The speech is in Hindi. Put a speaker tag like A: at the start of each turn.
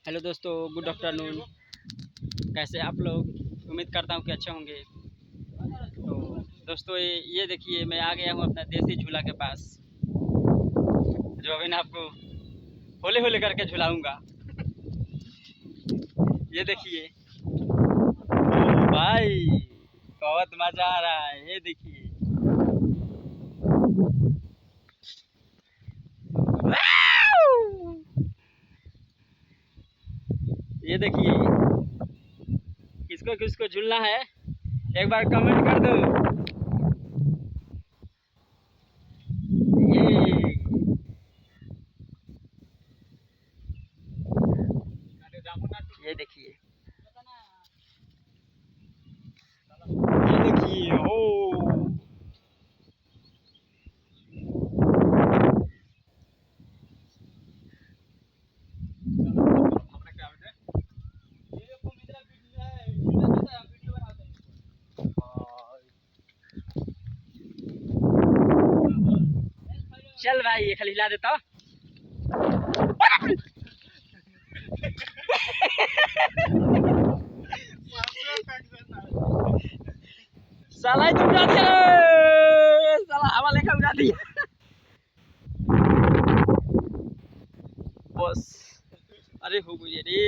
A: हेलो दोस्तों, गुड आफ्टरनून। कैसे आप लोग? उम्मीद करता हूँ कि अच्छे होंगे। तो दोस्तों, ये देखिए, मैं आ गया हूँ अपना देसी झूला के पास, जो अभी ना आपको होले होले करके झुलाऊंगा। ये देखिए। ओ भाई, बहुत मजा आ रहा है। ये देखिए। ये देखिए, किसको किसको झूलना है एक बार कमेंट कर दो। ये ये देखिए, ये देखिए। ओ चल भाई, ये खाली हिला देता। साला ही तो उड़ा दिया रे, साला हवा लेकर उड़ा दिया। बस, अरे हो गई रे।